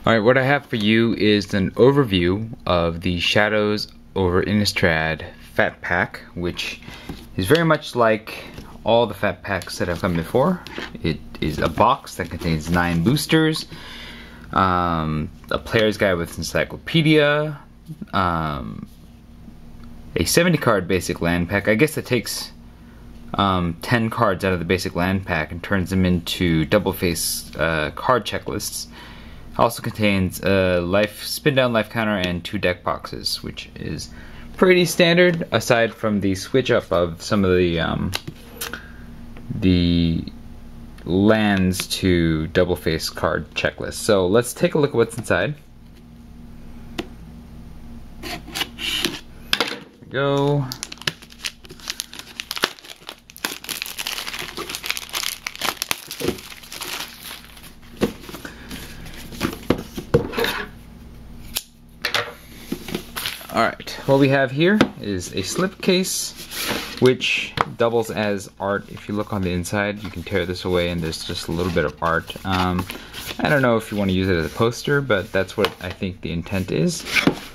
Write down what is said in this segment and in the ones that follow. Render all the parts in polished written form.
Alright, what I have for you is an overview of the Shadows over Innistrad Fat Pack, which is very much like all the Fat Packs that have come before. It is a box that contains 9 boosters, a player's guide with Encyclopedia, a 70 card basic land pack. I guess it takes 10 cards out of the basic land pack and turns them into double face card checklists. Also contains a spin down life counter and 2 deck boxes, which is pretty standard aside from the switch up of some of the lands to double face card checklists. So let's take a look at what's inside. There we go. Alright, what we have here is a slipcase, which doubles as art. If you look on the inside, you can tear this away and there's just a little bit of art. I don't know if you want to use it as a poster, but that's what I think the intent is.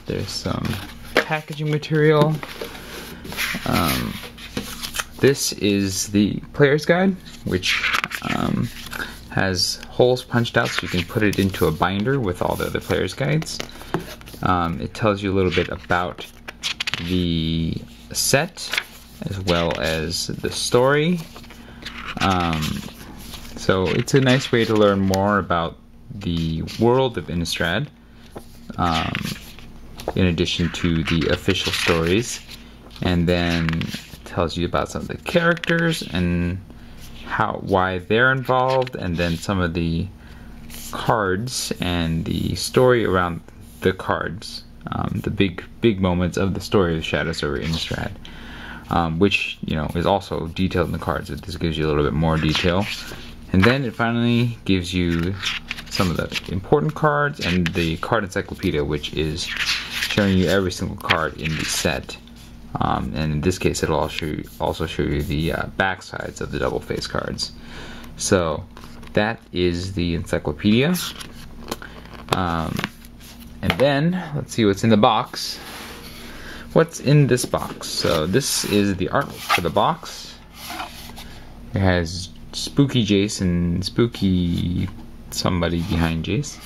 There's some packaging material. This is the player's guide, which has holes punched out so you can put it into a binder with all the other player's guides. It tells you a little bit about the set as well as the story. So it's a nice way to learn more about the world of Innistrad, in addition to the official stories. And then it tells you about some of the characters and why they're involved, and then some of the cards and the story around the cards, the big moments of the story of Shadows over Innistrad, which is also detailed in the cards. This gives you a little bit more detail, and then it finally gives you some of the important cards and the card encyclopedia, which is showing you every single card in the set. And in this case, it'll also show you the back sides of the double face cards. So that is the encyclopedia. And then, let's see what's in the box. What's in this box? So this is the artwork for the box. It has Spooky Jace and Spooky somebody behind Jace.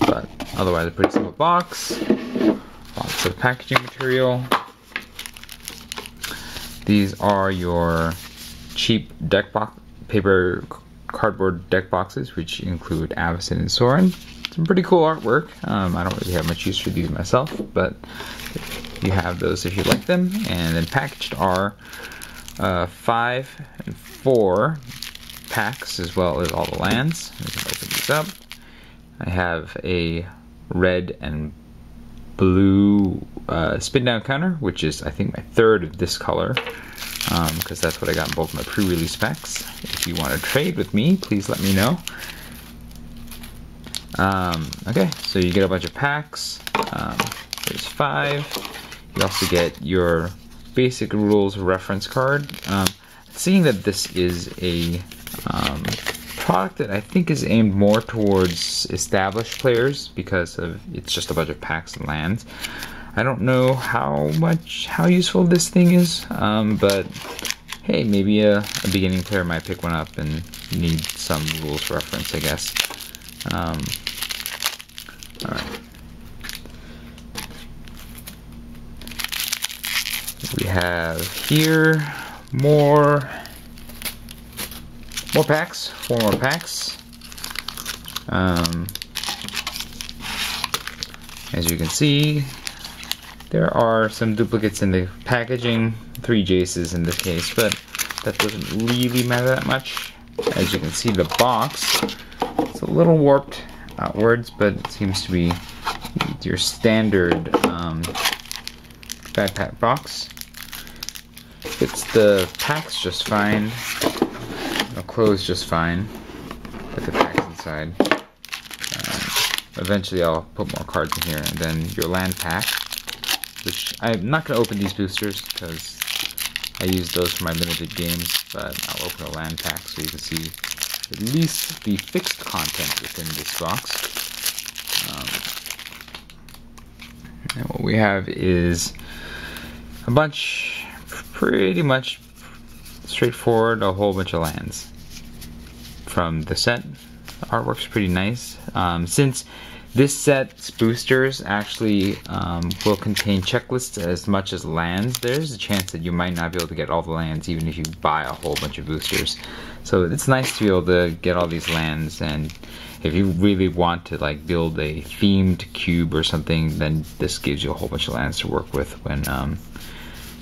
But otherwise a pretty simple box. Lots of packaging material. These are your cheap deck box, paper cardboard deck boxes, which include Avacyn and Sorin. Some pretty cool artwork. I don't really have much use for these myself, but you have those if you like them. And then packaged are 5 and 4 packs, as well as all the lands. We can open these up. I have a red and blue spin down counter, which is I think my 3rd of this color, because that's what I got in both my pre-release packs. If you want to trade with me, please let me know. Okay, so you get a bunch of packs. There's 5. You also get your basic rules reference card. Seeing that this is a product that I think is aimed more towards established players because it's just a bunch of packs and lands. I don't know how useful this thing is, but hey, maybe a beginning player might pick one up and need some rules reference, I guess. Alright. We have here more packs, 4 more packs. As you can see, there are some duplicates in the packaging, 3 Jaces in this case, but that doesn't really matter that much. As you can see, the box, it's a little warped outwards, but it seems to be your standard backpack box. Fits the packs just fine. It'll close just fine with the packs inside. Eventually I'll put more cards in here, and then your land pack, which I'm not going to open these boosters because I use those for my limited games, but I'll open a land pack so you can see at least the fixed content within this box. And what we have is a bunch, pretty much straightforward, a whole bunch of lands from the set. The artwork's pretty nice. Since this set's boosters actually will contain checklists as much as lands, there's a chance that you might not be able to get all the lands even if you buy a whole bunch of boosters. So it's nice to be able to get all these lands, and if you really want to like build a themed cube or something, then this gives you a whole bunch of lands to work with when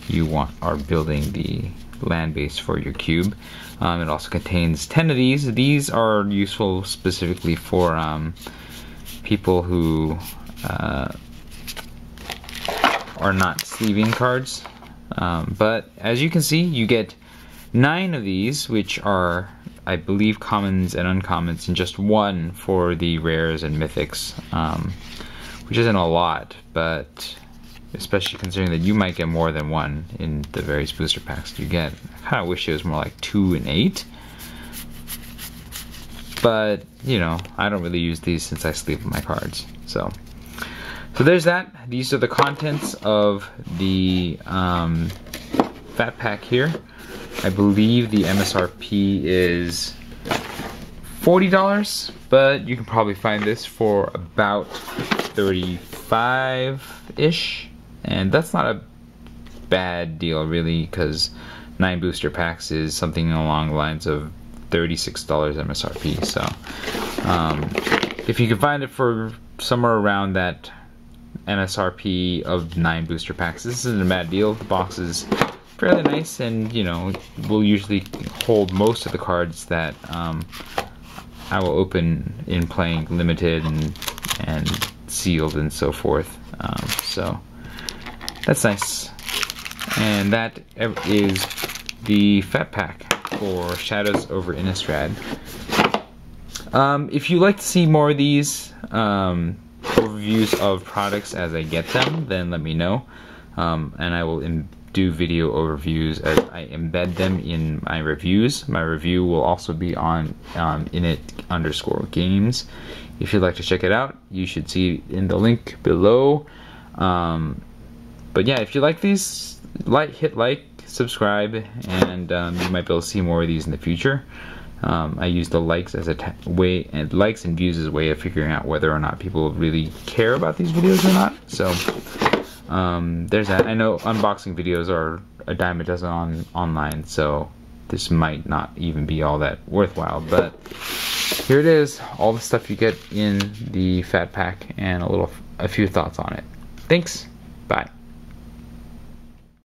you are building the land base for your cube. It also contains 10 of these. These are useful specifically for people who are not sleeving cards. But as you can see, you get 9 of these, which are, I believe, commons and uncommons, and just 1 for the rares and mythics, which isn't a lot, but especially considering that you might get more than 1 in the various booster packs you get. I kind of wish it was more like 2 and 8. But, you know, I don't really use these since I sleeve my cards. So there's that. These are the contents of the fat pack here. I believe the MSRP is $40, but you can probably find this for about $35-ish. And that's not a bad deal, really, because 9 booster packs is something along the lines of $36 MSRP. So if you can find it for somewhere around that MSRP of 9 booster packs, this isn't a bad deal. The box is fairly nice, and you know, will usually hold most of the cards that I will open in playing limited and sealed and so forth. So that's nice. And that is the fat pack for Shadows over Innistrad. If you like to see more of these overviews of products as I get them, then let me know, and I will do video overviews as I embed them in my reviews. My review will also be on init_games. If you'd like to check it out, you should see it in the link below. But yeah, if you like these, hit like, subscribe, and you might be able to see more of these in the future. I use the likes as a way, and likes and views as a way of figuring out whether or not people really care about these videos or not. So there's that. I know unboxing videos are a dime a dozen online, so this might not even be all that worthwhile, but here it is, all the stuff you get in the fat pack and a few thoughts on it. Thanks, bye.